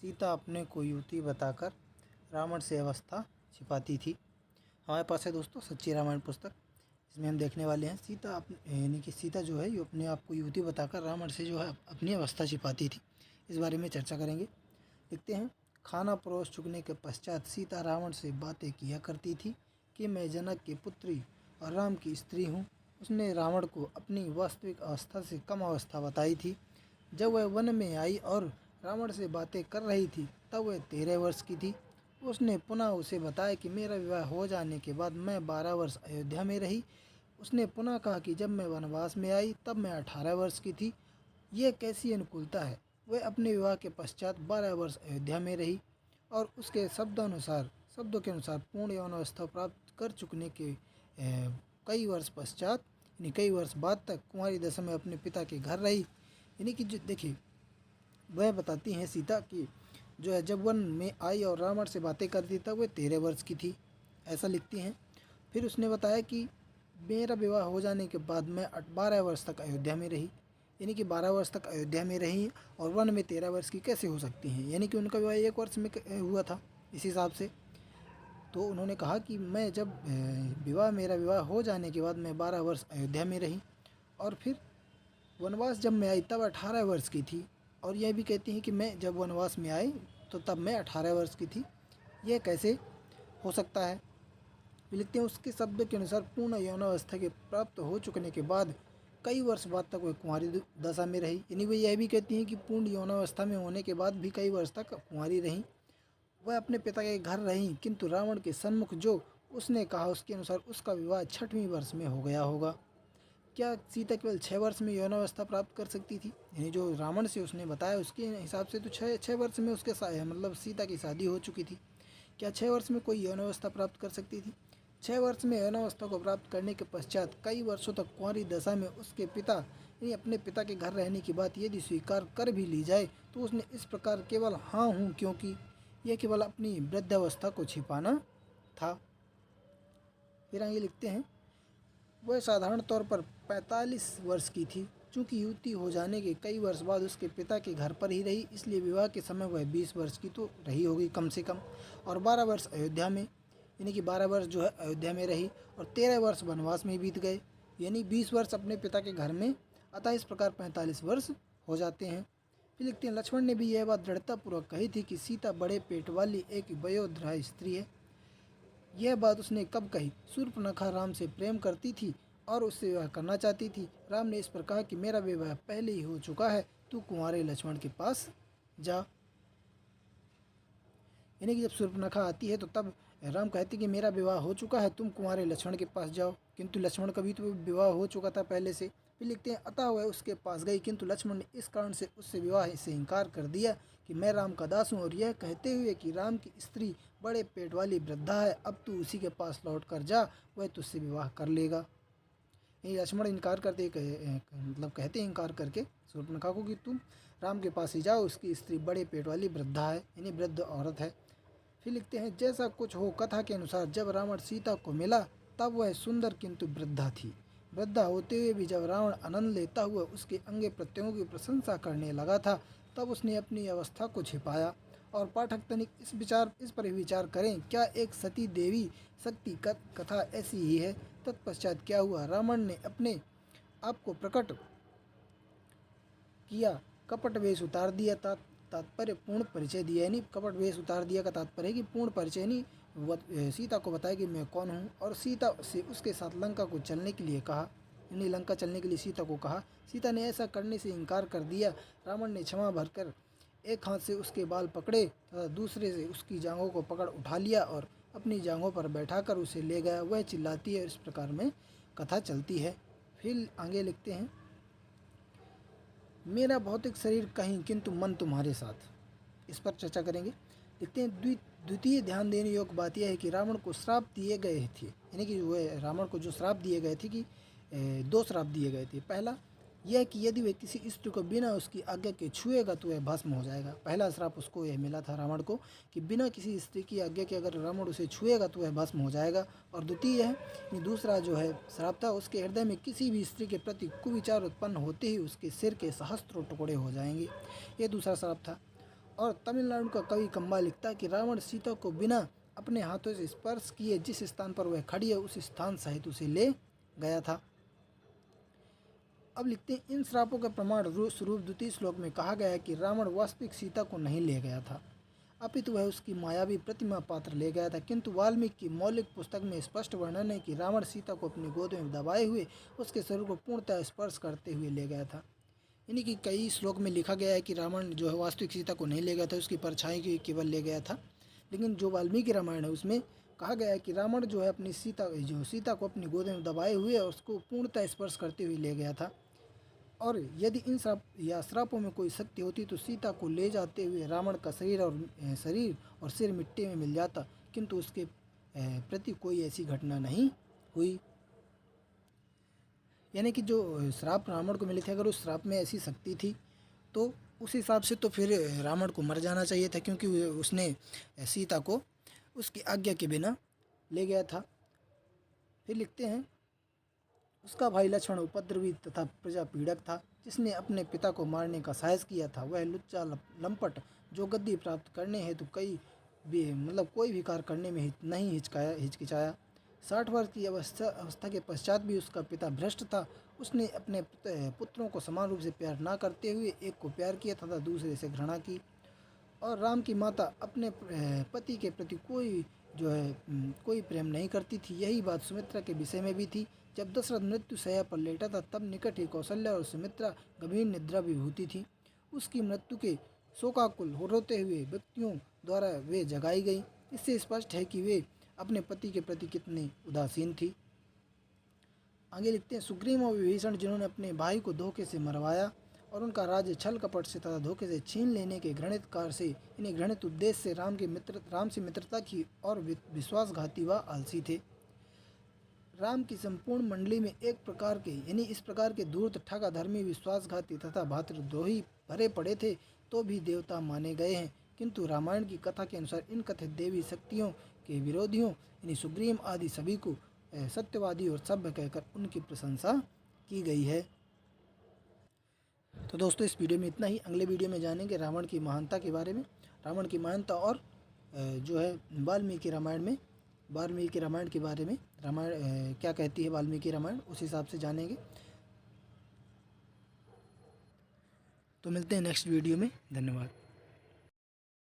सीता अपने को युवती बताकर रावण से अवस्था छिपाती थी। हमारे पास है दोस्तों सच्ची रामायण पुस्तक। इसमें हम देखने वाले हैं सीता यानी कि सीता जो है ये अपने आप को युवती बताकर रावण से जो है अपनी अवस्था छिपाती थी। इस बारे में चर्चा करेंगे। लिखते हैं, खाना परोस चुकने के पश्चात सीता रावण से बातें किया करती थी कि मैं जनक की पुत्री और राम की स्त्री हूँ। उसने रावण को अपनी वास्तविक अवस्था से कम अवस्था बताई थी। जब वह वन में आई और रावण से बातें कर रही थी तब वह 13 वर्ष की थी। उसने पुनः उसे बताया कि मेरा विवाह हो जाने के बाद मैं 12 वर्ष अयोध्या में रही। उसने पुनः कहा कि जब मैं वनवास में आई तब मैं 18 वर्ष की थी। यह कैसी अनुकूलता है। वह अपने विवाह के पश्चात 12 वर्ष अयोध्या में रही और उसके शब्दों के अनुसार पूर्ण यौनावस्था प्राप्त कर चुकने के कई वर्ष पश्चात यानी कई वर्ष बाद तक कुंवारी दशा में अपने पिता के घर रही। यानी कि जो देखिए वह बताती हैं सीता कि जो है जब वन में आई और रावण से बातें करती तब वह 13 वर्ष की थी, ऐसा लिखती हैं। फिर उसने बताया कि मेरा विवाह हो जाने के बाद मैं 12 वर्ष तक अयोध्या में रही। यानी कि 12 वर्ष तक अयोध्या में रही और वन में 13 वर्ष की कैसे हो सकती हैं। यानी कि उनका विवाह 1 वर्ष में हुआ था इस हिसाब से। तो उन्होंने कहा कि मैं जब मेरा विवाह हो जाने के बाद मैं 12 वर्ष अयोध्या में रही और फिर वनवास जब मैं आई तब 18 वर्ष की थी। और यह भी कहती हैं कि मैं जब वनवास में आई तो तब मैं 18 वर्ष की थी। यह कैसे हो सकता है। लिखते हैं, उसके शब्द के अनुसार पूर्ण यौनावस्था के प्राप्त हो चुकने के बाद कई वर्ष बाद तक वह कुंवारी दशा में रही। यानी वह यह भी कहती हैं कि पूर्ण यौनावस्था में होने के बाद भी कई वर्ष तक कुंवारी रहीं। वह अपने पिता के घर रहीं, किंतु रावण के सन्मुख जो उसने कहा उसके अनुसार उसका विवाह 6वें वर्ष में हो गया होगा। क्या सीता केवल 6 वर्ष में यौनावस्था प्राप्त कर सकती थी। यानी जो रावण से उसने बताया उसके हिसाब से तो छः वर्ष में उसके मतलब सीता की शादी हो चुकी थी। क्या 6 वर्ष में कोई यौनावस्था प्राप्त कर सकती थी। 6 वर्ष में यौनावस्था को प्राप्त करने के पश्चात कई वर्षों तक कुंवारी दशा में उसके पिता यानी अपने पिता के घर रहने की बात यदि स्वीकार कर भी ली जाए तो उसने इस प्रकार केवल हाँ हूँ क्योंकि यह केवल अपनी वृद्धावस्था को छिपाना था। फिर आगे लिखते हैं, वह साधारण तौर पर 45 वर्ष की थी। चूँकि युवती हो जाने के कई वर्ष बाद उसके पिता के घर पर ही रही, इसलिए विवाह के समय वह 20 वर्ष की तो रही होगी कम से कम। और 12 वर्ष अयोध्या में यानी कि 12 वर्ष जो है अयोध्या में रही और 13 वर्ष वनवास में बीत गए, यानी 20 वर्ष अपने पिता के घर में। अतः इस प्रकार 45 वर्ष हो जाते हैं। फिर लिखते हैं, लक्ष्मण ने भी यह बात दृढ़तापूर्वक कही थी कि सीता बड़े पेट वाली एक वयोवृद्ध स्त्री है। यह बात उसने कब कही। शूर्पणखा राम से प्रेम करती थी और उससे विवाह करना चाहती थी। राम ने इस पर कहा कि मेरा विवाह पहले ही हो चुका है, तू कुंवारे लक्ष्मण के पास जा। यानी कि जब शूर्पणखा आती है तो तब राम कहते कि मेरा विवाह हो चुका है, तुम कुंवारे लक्ष्मण के पास जाओ। किंतु लक्ष्मण का भी तो विवाह हो चुका था पहले से। फिर लिखते हैं, अतः वह उसके पास गई, किंतु लक्ष्मण ने इस कारण से उससे विवाह से इनकार कर दिया कि मैं राम का दास हूँ, और यह कहते हुए कि राम की स्त्री बड़े पेट वाली वृद्धा है, अब तू उसी के पास लौट कर जा, वह तुझसे विवाह कर लेगा। ये लक्ष्मण इनकार करते मतलब कहते इनकार करके शूर्पणखा को कि तुम राम के पास ही जाओ, उसकी स्त्री बड़े पेट वाली वृद्धा है, यानी वृद्ध औरत है। फिर लिखते हैं, जैसा कुछ हो कथा के अनुसार जब रावण सीता को मिला तब वह सुंदर किंतु वृद्धा थी। वृद्धा होते हुए भी जब रावण आनंद लेता हुआ उसके अंगे प्रत्यंगों की प्रशंसा करने लगा था तब उसने अपनी अवस्था को छिपाया। और पाठक तनिक इस पर विचार करें, क्या एक सती देवी शक्ति कथा ऐसी ही है। तत्पश्चात क्या हुआ, रावण ने अपने आप को प्रकट किया, कपट वेश उतार दिया, तात्पर्य पूर्ण परिचय दिया। यानी कपट वेश उतार दिया का तात्पर्य है कि पूर्ण परिचय, यानी सीता को बताया कि मैं कौन हूँ, और सीता से उसके साथ लंका को चलने के लिए कहा, यानी लंका चलने के लिए सीता को कहा। सीता ने ऐसा करने से इनकार कर दिया। रावण ने क्षमा भरकर एक हाथ से उसके बाल पकड़े तथा दूसरे से उसकी जांघों को पकड़ उठा लिया और अपनी जांघों पर बैठाकर उसे ले गया। वह चिल्लाती है, इस प्रकार में कथा चलती है। फिर आगे लिखते हैं, मेरा भौतिक शरीर कहीं किंतु मन तुम्हारे साथ। इस पर चर्चा करेंगे। देखते हैं, द्वितीय ध्यान देने योग्य बात यह है कि रावण को श्राप दिए गए थे, यानी कि वह रावण को जो श्राप दिए गए थे कि 2 श्राप दिए गए थे। पहला यह कि यदि वह किसी स्त्री को बिना उसकी आज्ञा के छुएगा तो वह भस्म हो जाएगा। पहला श्राप उसको यह मिला था रावण को कि बिना किसी स्त्री की आज्ञा के अगर रावण उसे छुएगा तो वह भस्म हो जाएगा। और द्वितीय है कि दूसरा जो है श्राप था, उसके हृदय में किसी भी स्त्री के प्रति कुविचार उत्पन्न होते ही उसके सिर के सहस्त्रों टुकड़े हो जाएंगे। यह दूसरा श्राप था। और तमिलनाडु का कवि कंबा लिखता है कि रावण सीता को बिना अपने हाथों से स्पर्श किए जिस स्थान पर वह खड़ी है उस स्थान सहित उसे ले गया था। अब लिखते हैं इन श्रापों का प्रमाण स्वरूप द्वितीय श्लोक में कहा गया है कि रावण वास्तविक सीता को नहीं ले गया था, अपितु वह उसकी मायावी प्रतिमा पात्र ले गया था। किंतु वाल्मीकि की मौलिक पुस्तक में स्पष्ट वर्णन है कि रावण सीता को अपनी गोद में दबाए हुए उसके शरीर को पूर्णतः स्पर्श करते हुए ले गया था। यानी कि कई श्लोक में लिखा गया है कि रावण जो है वास्तविक सीता को नहीं ले गया था, उसकी परछाई केवल ले गया था। लेकिन जो वाल्मीकि रामायण है उसमें कहा गया है कि रावण जो है अपनी सीता को अपनी गोद में दबाए हुए और उसको पूर्णतः स्पर्श करते हुए ले गया था। और यदि इन श्रापों में कोई सत्य होती तो सीता को ले जाते हुए रावण का शरीर और सिर मिट्टी में मिल जाता, किंतु उसके प्रति कोई ऐसी घटना नहीं हुई। यानी कि जो श्राप रावण को मिले थे, अगर उस श्राप में ऐसी शक्ति थी तो उस हिसाब से तो फिर रावण को मर जाना चाहिए था, क्योंकि उसने सीता को उसकी आज्ञा के बिना ले गया था। फिर लिखते हैं उसका भाई लक्ष्मण उपद्रवी तथा प्रजा पीड़क था, जिसने अपने पिता को मारने का साहस किया था। वह लुच्चा लंपट जो गद्दी प्राप्त करने हेतु कोई भी कार्य करने में नहीं हिचकिचाया। 60 वर्ष की अवस्था के पश्चात भी उसका पिता भ्रष्ट था। उसने अपने पुत्रों को समान रूप से प्यार ना करते हुए एक को प्यार किया तथा दूसरे से घृणा की। और राम की माता अपने पति के प्रति कोई प्रेम नहीं करती थी। यही बात सुमित्रा के विषय में भी थी। जब दशरथ मृत्यु शैया पर लेटा था तब निकट ही कौशल्या और सुमित्रा गंभीर निद्रा विभूति थी। उसकी मृत्यु के शोकाकुल रोते हुए व्यक्तियों द्वारा वे जगाई गई। इससे स्पष्ट है कि वे अपने पति के प्रति कितनी उदासीन थी। आगे लिखते हैं सुग्रीव और विभीषण जिन्होंने अपने भाई को धोखे से मरवाया और उनका राज्य छल कपट से तथा धोखे से छीन लेने के घृणित कार्य से, इन्हें घृणित उद्देश्य से राम से मित्रता की और विश्वासघाती व आलसी थे। राम की संपूर्ण मंडली में इस प्रकार के धूर्त, ठगा, धर्मी, विश्वासघाती तथा भातृद्रोही भरे पड़े थे तो भी देवता माने गए हैं। किंतु रामायण की कथा के अनुसार इन कथित देवी शक्तियों के विरोधियों यानी सुग्रीव आदि सभी को सत्यवादी और सभ्य कहकर उनकी प्रशंसा की गई है। तो दोस्तों इस वीडियो में इतना ही। अगले वीडियो में जानेंगे रावण की महानता के बारे में, रावण की महानता और जो है वाल्मीकि रामायण के बारे में, रामायण क्या कहती है वाल्मीकि रामायण, उस हिसाब से जानेंगे। तो मिलते हैं नेक्स्ट वीडियो में। धन्यवाद।